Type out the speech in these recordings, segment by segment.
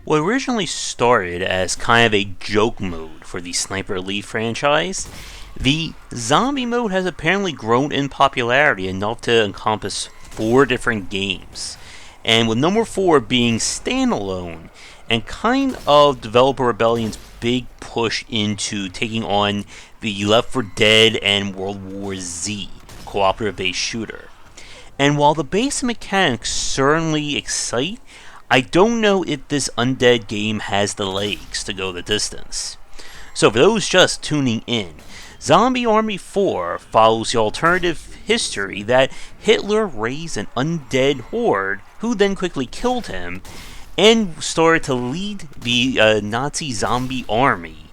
What originally started as kind of a joke mode for the Sniper Elite franchise, the zombie mode has apparently grown in popularity enough to encompass 4 different games. And with number 4 being standalone, and kind of Developer Rebellion's big push into taking on the Left 4 Dead and World War Z cooperative based shooter. And while the basic mechanics certainly excite, I don't know if this Undead game has the legs to go the distance. So for those just tuning in, Zombie Army 4 follows the alternative history that Hitler raised an undead horde who then quickly killed him and started to lead the Nazi zombie army,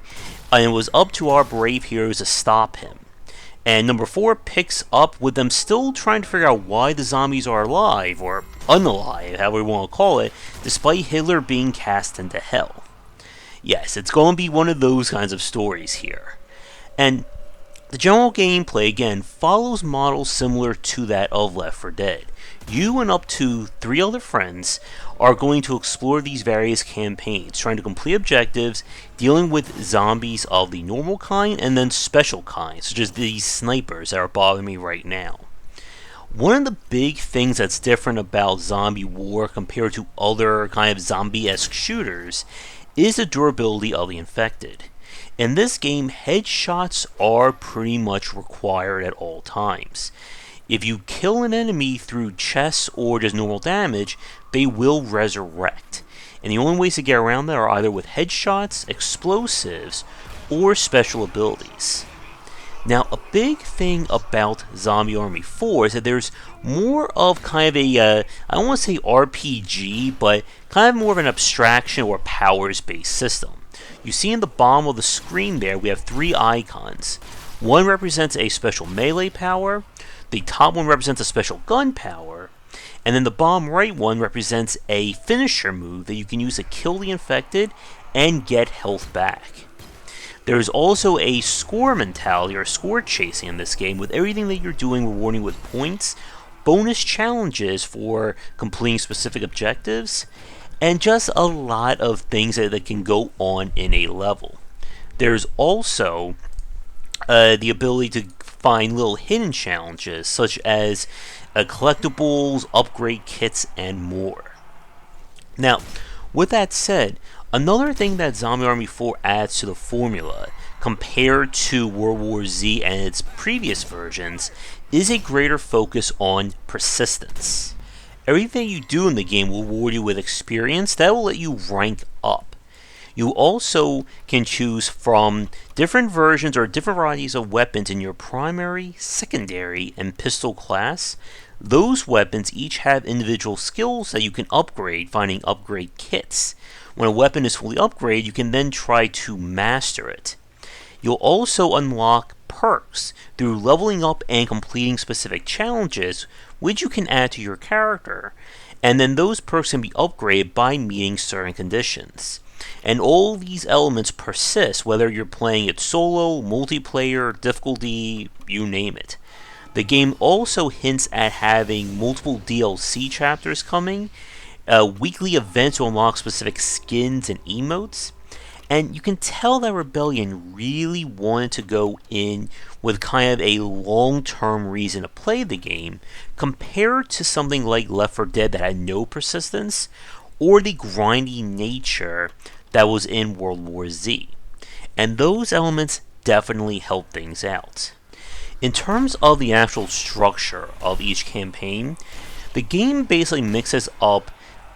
and it was up to our brave heroes to stop him. And number 4 picks up with them still trying to figure out why the zombies are alive, or unalive, however we want to call it, despite Hitler being cast into hell. Yes, it's going to be one of those kinds of stories here. And the general gameplay, again, follows models similar to that of Left 4 Dead. You and up to 3 other friends are going to explore these various campaigns, trying to complete objectives, dealing with zombies of the normal kind and then special kinds, such as these snipers that are bothering me right now. One of the big things that's different about Zombie War compared to other kind of zombie-esque shooters is the durability of the infected. In this game, headshots are pretty much required at all times. If you kill an enemy through chests or just normal damage, they will resurrect. And the only ways to get around that are either with headshots, explosives, or special abilities. Now, a big thing about Zombie Army 4 is that there's more of kind of a, I don't want to say RPG, but kind of more of an abstraction or powers-based system. You see in the bottom of the screen there, we have 3 icons. One represents a special melee power, the top one represents a special gun power, and then the bottom right one represents a finisher move that you can use to kill the infected and get health back. There is also a score mentality or score chasing in this game, with everything that you're doing rewarding with points, bonus challenges for completing specific objectives, and just a lot of things that can go on in a level. There's also the ability to find little hidden challenges, such as collectibles, upgrade kits, and more. Now, with that said, another thing that Zombie Army 4 adds to the formula, compared to World War Z and its previous versions, is a greater focus on persistence. Everything you do in the game will reward you with experience that will let you rank up. You also can choose from different versions or different varieties of weapons in your primary, secondary, and pistol class. Those weapons each have individual skills that you can upgrade, finding upgrade kits. When a weapon is fully upgraded, you can then try to master it. You'll also unlock perks through leveling up and completing specific challenges, which you can add to your character, and then those perks can be upgraded by meeting certain conditions. And all these elements persist whether you're playing it solo, multiplayer, difficulty, you name it. The game also hints at having multiple DLC chapters coming, weekly events to unlock specific skins and emotes, and you can tell that Rebellion really wanted to go in with kind of a long-term reason to play the game, compared to something like Left 4 Dead that had no persistence, or the grindy nature that was in World War Z. And those elements definitely help things out. In terms of the actual structure of each campaign, the game basically mixes up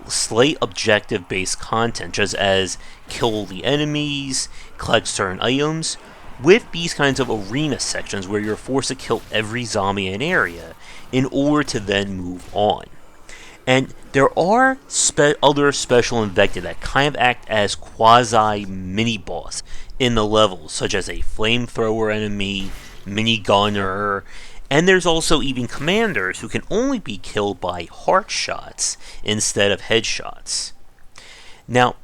slight objective-based content, just as kill the enemies, collect certain items, with these kinds of arena sections where you're forced to kill every zombie in an area in order to then move on. And there are other special infected that kind of act as quasi-mini-boss in the levels, such as a flamethrower enemy, mini-gunner, and there's also even commanders who can only be killed by heart shots instead of headshots. Now,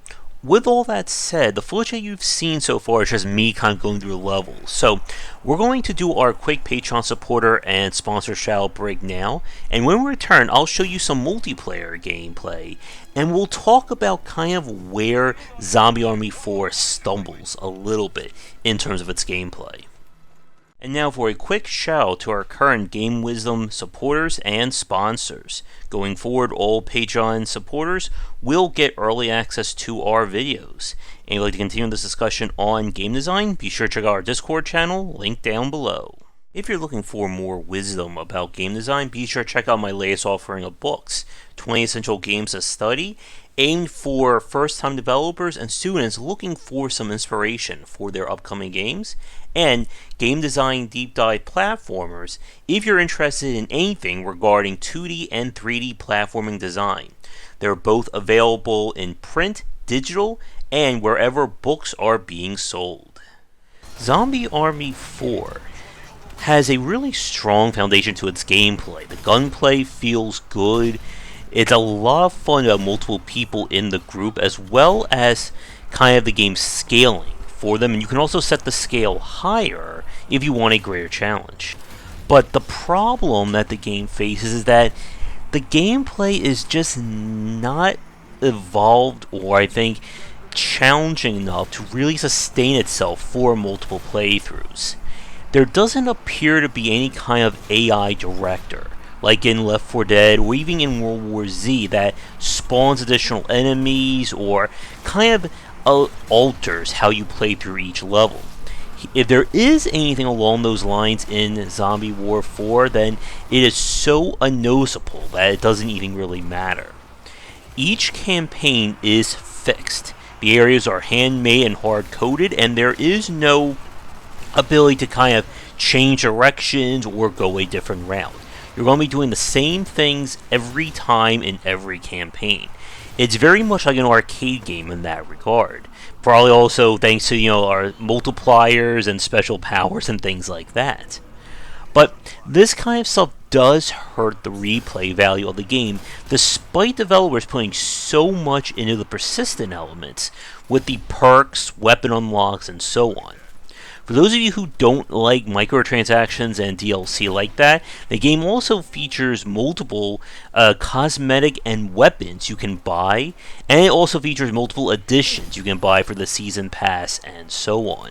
with all that said, the footage that you've seen so far is just me kind of going through the levels. So we're going to do our quick Patreon supporter and sponsor shout break now, and when we return, I'll show you some multiplayer gameplay, and we'll talk about kind of where Zombie Army 4 stumbles a little bit in terms of its gameplay. And now for a quick shout out to our current Game Wisdom supporters and sponsors. Going forward, all Patreon supporters will get early access to our videos. And if you'd like to continue this discussion on game design, be sure to check out our Discord channel, link down below. If you're looking for more wisdom about game design, be sure to check out my latest offering of books, 20 Essential Games to Study, aimed for first-time developers and students looking for some inspiration for their upcoming games, and Game Design Deep Dive Platformers if you're interested in anything regarding 2D and 3D platforming design. They're both available in print, digital, and wherever books are being sold. Zombie Army 4 has a really strong foundation to its gameplay. The gunplay feels good. It's a lot of fun to have multiple people in the group, as well as kind of the game scaling for them, and you can also set the scale higher if you want a greater challenge. But the problem that the game faces is that the gameplay is just not evolved, or I think challenging enough to really sustain itself for multiple playthroughs. There doesn't appear to be any kind of AI director, like in Left 4 Dead or even in World War Z, that spawns additional enemies or kind of alters how you play through each level. If there is anything along those lines in Zombie War 4, then it is so unnoticeable that it doesn't even really matter. Each campaign is fixed. The areas are handmade and hard-coded, and there is no ability to kind of change directions or go a different route. You're going to be doing the same things every time in every campaign. It's very much like an arcade game in that regard. Probably also thanks to, our multipliers and special powers and things like that. But this kind of stuff does hurt the replay value of the game, despite developers putting so much into the persistent elements with the perks, weapon unlocks, and so on. For those of you who don't like microtransactions and DLC like that, the game also features multiple cosmetic and weapons you can buy, and it also features multiple additions you can buy for the Season Pass and so on.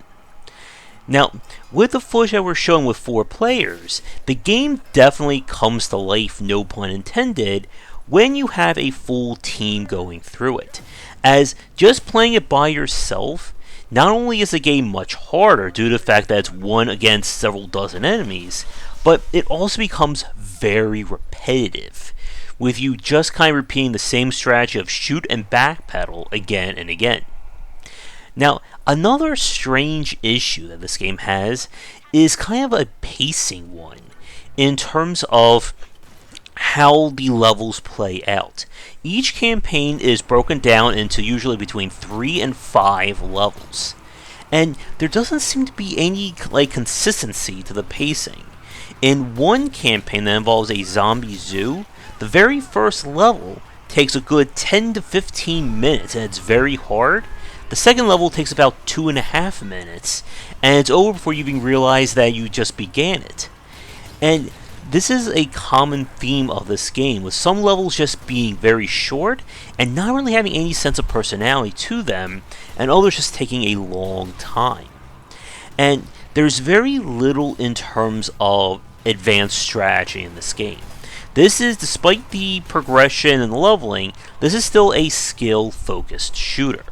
Now, with the footage that we're showing with 4 players, the game definitely comes to life, no pun intended, when you have a full team going through it. As just playing it by yourself, not only is the game much harder due to the fact that it's one against several dozen enemies, but it also becomes very repetitive, with you just kind of repeating the same strategy of shoot and backpedal again and again. Now, another strange issue that this game has is kind of a pacing one in terms of how the levels play out. Each campaign is broken down into usually between 3 and 5 levels, and there doesn't seem to be any consistency to the pacing. In one campaign that involves a zombie zoo, the very first level takes a good 10 to 15 minutes and it's very hard. The second level takes about 2.5 minutes, and it's over before you even realize that you just began it. And this is a common theme of this game, with some levels just being very short and not really having any sense of personality to them, and others just taking a long time. And there's very little in terms of advanced strategy in this game. This is, despite the progression and leveling, this is still a skill-focused shooter.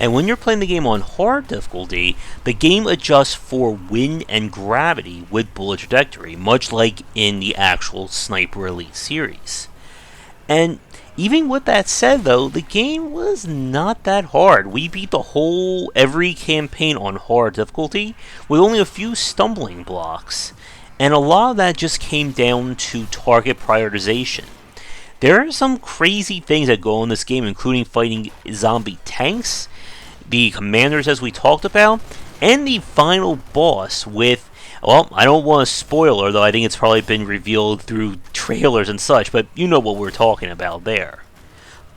And when you're playing the game on hard difficulty, the game adjusts for wind and gravity with bullet trajectory, much like in the actual Sniper Elite series. And even with that said though, the game was not that hard. We beat every campaign on hard difficulty with only a few stumbling blocks. And a lot of that just came down to target prioritization. There are some crazy things that go on in this game, including fighting zombie tanks, the commanders as we talked about, and the final boss with, well, I don't want to spoiler, though I think it's probably been revealed through trailers and such, but you know what we're talking about there.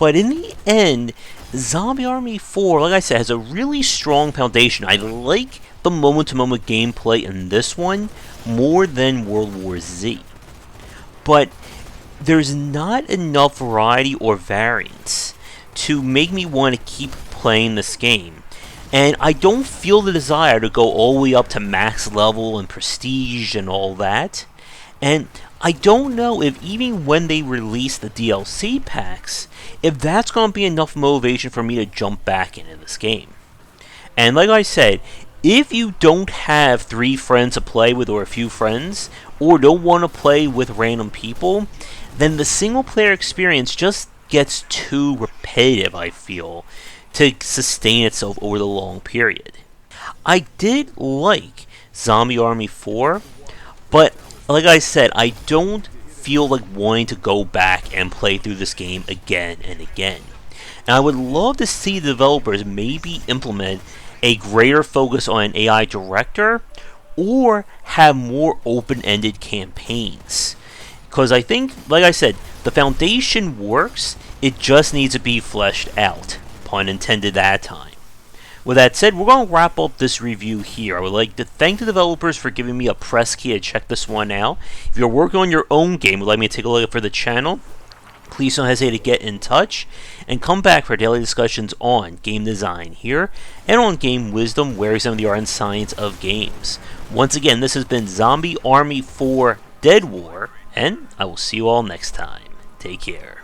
But in the end, Zombie Army 4, like I said, has a really strong foundation. I like the moment-to-moment gameplay in this one more than World War Z. But there's not enough variety or variance to make me want to keep playing this game. And I don't feel the desire to go all the way up to max level and prestige and all that. And I don't know if even when they release the DLC packs, if that's going to be enough motivation for me to jump back into this game. And like I said, if you don't have 3 friends to play with or a few friends, or don't want to play with random people, then the single player experience just gets too repetitive, I feel, to sustain itself over the long period. I did like Zombie Army 4, but like I said, I don't feel like wanting to go back and play through this game again and again. And I would love to see the developers maybe implement a greater focus on an AI director, or have more open-ended campaigns. Because I think, like I said, the foundation works, it just needs to be fleshed out. Pun intended that time. With that said, we're going to wrap up this review here. I would like to thank the developers for giving me a press key to check this one out. If you're working on your own game and would like me to take a look for the channel, please don't hesitate to get in touch, and come back for daily discussions on game design here, and on game wisdom, where we examine the art and science of games. Once again, this has been Zombie Army 4 Dead War, and I will see you all next time. Take care.